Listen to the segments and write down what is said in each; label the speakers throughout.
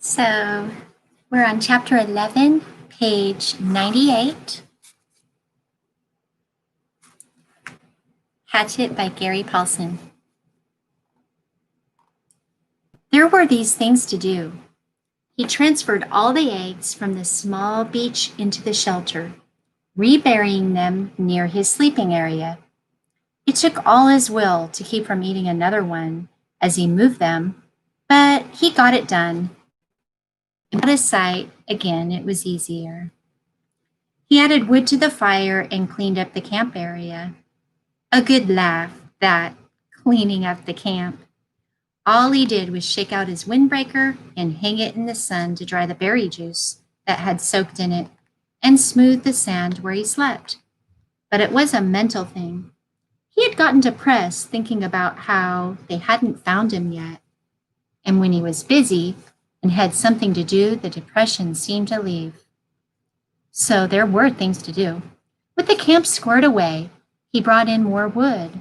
Speaker 1: So we're on chapter 11, page 98. Hatchet by Gary Paulsen. There were these things to do. He transferred all the eggs from the small beach into the shelter, reburying them near his sleeping area. It took all his will to keep from eating another one as he moved them, but he got it done. Out of sight, again, it was easier. He added wood to the fire and cleaned up the camp area. A good laugh, that, cleaning up the camp. All he did was shake out his windbreaker and hang it in the sun to dry the berry juice that had soaked in it and smooth the sand where he slept. But it was a mental thing. He had gotten depressed thinking about how they hadn't found him yet. And when he was busy and had something to do, the depression seemed to leave. So there were things to do. With the camp squared away, he brought in more wood.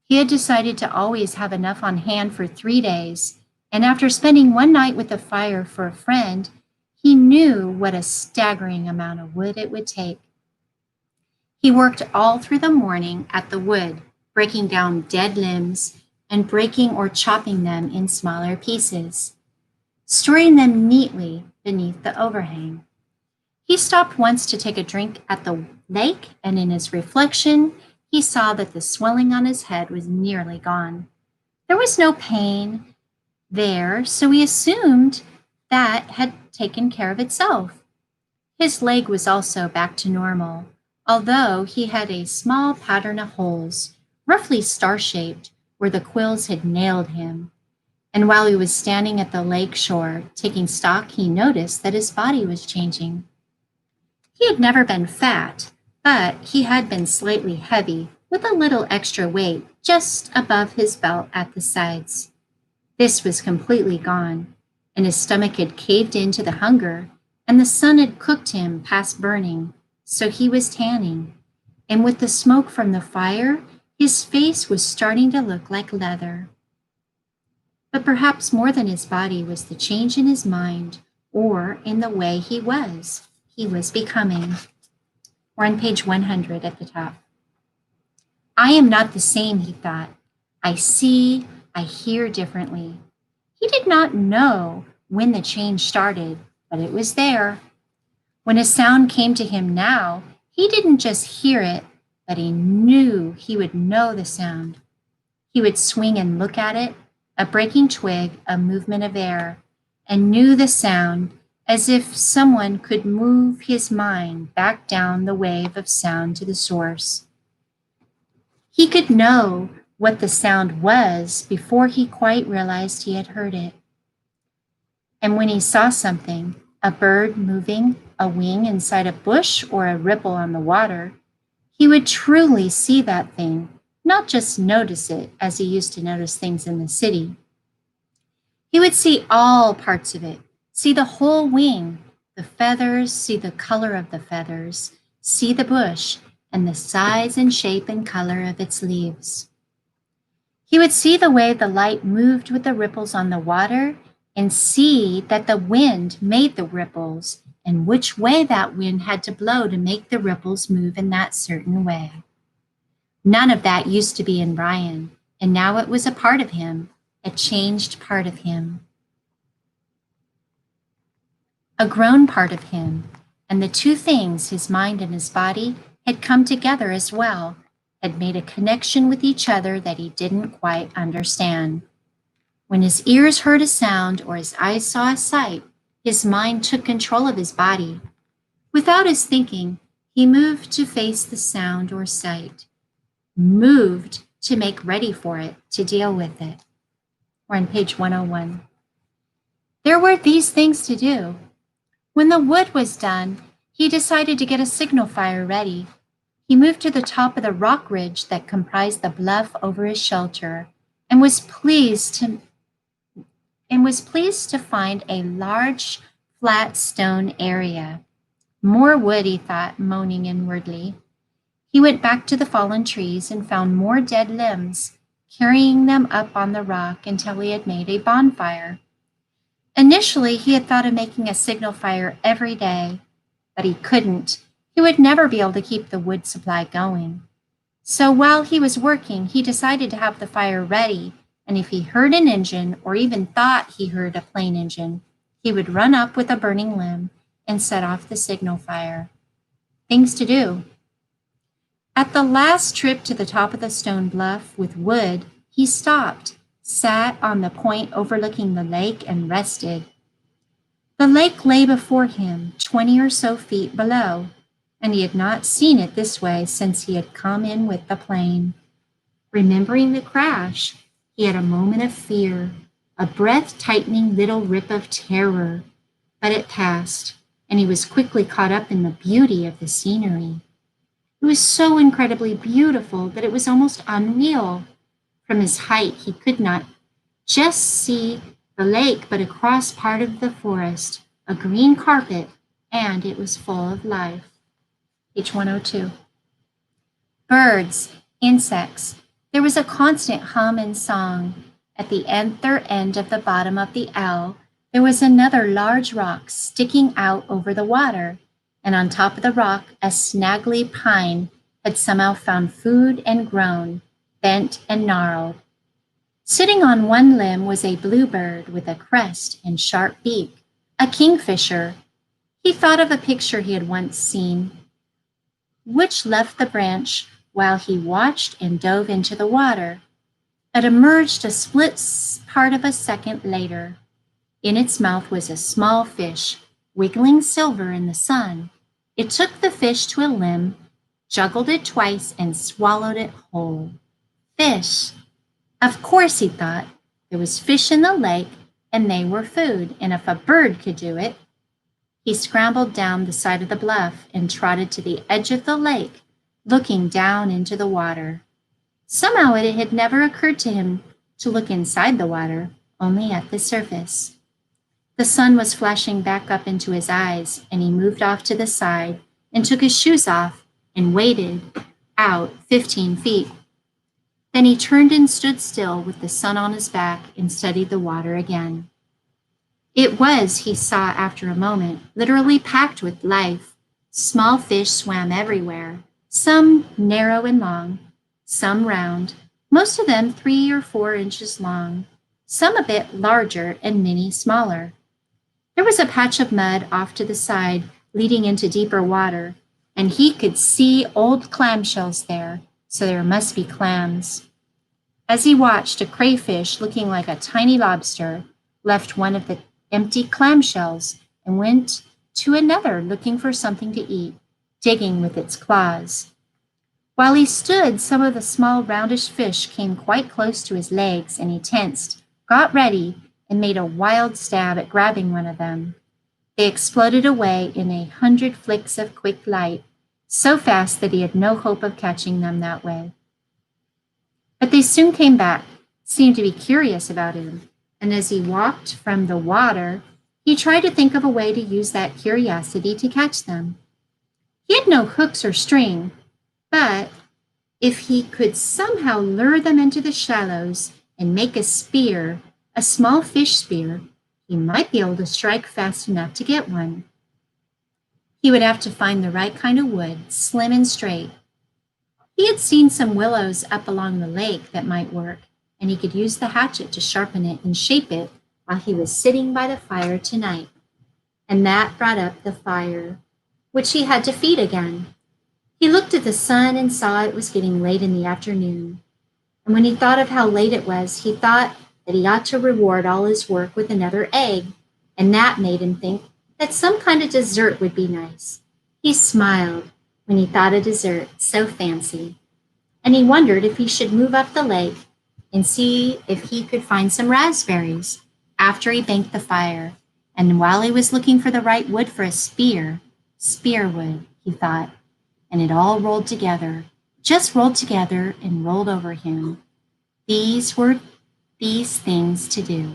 Speaker 1: He had decided to always have enough on hand for 3 days, and after spending one night with the fire for a friend, he knew what a staggering amount of wood it would take. He worked all through the morning at the wood, breaking down dead limbs and breaking or chopping them in smaller pieces, storing them neatly beneath the overhang. He stopped once to take a drink at the lake, and in his reflection, he saw that the swelling on his head was nearly gone. There was no pain there, so he assumed that had taken care of itself. His leg was also back to normal, although he had a small pattern of holes, roughly star-shaped, where the quills had nailed him. And while he was standing at the lake shore, taking stock, he noticed that his body was changing. He had never been fat, but he had been slightly heavy, with a little extra weight just above his belt at the sides. This was completely gone, and his stomach had caved in to the hunger, and the sun had cooked him past burning, so he was tanning. And with the smoke from the fire, his face was starting to look like leather. But perhaps more than his body was the change in his mind, or in the way he was becoming. We're on page 100 at the top. I am not the same, he thought. I see, I hear differently. He did not know when the change started, but it was there. When a sound came to him now, he didn't just hear it, but he knew he would know the sound. He would swing and look at it, a breaking twig, a movement of air, and knew the sound as if someone could move his mind back down the wave of sound to the source. He could know what the sound was before he quite realized he had heard it. And when he saw something, a bird moving, a wing inside a bush, or a ripple on the water, he would truly see that thing, not just notice it as he used to notice things in the city. He would see all parts of it, see the whole wing, the feathers, see the color of the feathers, see the bush, and the size and shape and color of its leaves. He would see the way the light moved with the ripples on the water, and see that the wind made the ripples, and which way that wind had to blow to make the ripples move in that certain way. None of that used to be in Brian, and now it was a part of him, a changed part of him. A grown part of him, and the two things, his mind and his body, had come together as well, had made a connection with each other that he didn't quite understand. When his ears heard a sound or his eyes saw a sight, his mind took control of his body. Without his thinking, he moved to face the sound or sight, moved to make ready for it, to deal with it. We're on page 101. There were these things to do. When the wood was done, he decided to get a signal fire ready. He moved to the top of the rock ridge that comprised the bluff over his shelter and was pleased to find a large, flat stone area. More wood, he thought, moaning inwardly. He went back to the fallen trees and found more dead limbs, carrying them up on the rock until he had made a bonfire. Initially, he had thought of making a signal fire every day, but he couldn't. He would never be able to keep the wood supply going. So while he was working, he decided to have the fire ready, and if he heard an engine or even thought he heard a plane engine, he would run up with a burning limb and set off the signal fire. Things to do. At the last trip to the top of the stone bluff with wood, he stopped, sat on the point overlooking the lake, and rested. The lake lay before him, 20 or so feet below, and he had not seen it this way since he had come in with the plane. Remembering the crash, he had a moment of fear, a breath-tightening little rip of terror, but it passed, and he was quickly caught up in the beauty of the scenery. It was so incredibly beautiful that it was almost unreal. From his height, he could not just see the lake, but across part of the forest, a green carpet, and it was full of life. Page 102. Birds, insects. There was a constant hum and song. At the other end of the bottom of the L, there was another large rock sticking out over the water, and on top of the rock, a snaggly pine had somehow found food and grown, bent and gnarled. Sitting on one limb was a bluebird with a crest and sharp beak, a kingfisher. He thought of a picture he had once seen, which left the branch while he watched and dove into the water. It emerged a split part of a second later. In its mouth was a small fish, wiggling silver in the sun. It took the fish to a limb, juggled it twice, and swallowed it whole. Fish. Of course, he thought. There was fish in the lake, and they were food, and if a bird could do it. He scrambled down the side of the bluff and trotted to the edge of the lake, looking down into the water. Somehow it had never occurred to him to look inside the water, only at the surface. The sun was flashing back up into his eyes, and he moved off to the side and took his shoes off and waded out 15 feet. Then he turned and stood still with the sun on his back and studied the water again. It was, he saw after a moment, literally packed with life. Small fish swam everywhere, some narrow and long, some round, most of them 3 or 4 inches long, some a bit larger and many smaller. There was a patch of mud off to the side leading into deeper water, and he could see old clamshells there, so there must be clams. As he watched, a crayfish looking like a tiny lobster left one of the empty clamshells and went to another looking for something to eat, digging with its claws. While he stood, some of the small roundish fish came quite close to his legs, and he tensed, got ready, and made a wild stab at grabbing one of them. They exploded away in 100 flicks of quick light, so fast that he had no hope of catching them that way. But they soon came back, seemed to be curious about him, and as he walked from the water, he tried to think of a way to use that curiosity to catch them. He had no hooks or string, but if he could somehow lure them into the shallows and make a spear, a small fish spear, he might be able to strike fast enough to get one. He would have to find the right kind of wood, slim and straight. He had seen some willows up along the lake that might work, and he could use the hatchet to sharpen it and shape it while he was sitting by the fire tonight. And that brought up the fire, which he had to feed again. He looked at the sun and saw it was getting late in the afternoon. And when he thought of how late it was, he thought that he ought to reward all his work with another egg, and that made him think that some kind of dessert would be nice. He smiled when he thought of dessert so fancy, and he wondered if he should move up the lake and see if he could find some raspberries after he banked the fire. And while he was looking for the right wood for a spear wood, he thought, and it all rolled together, just rolled together and rolled over him. These were these things to do.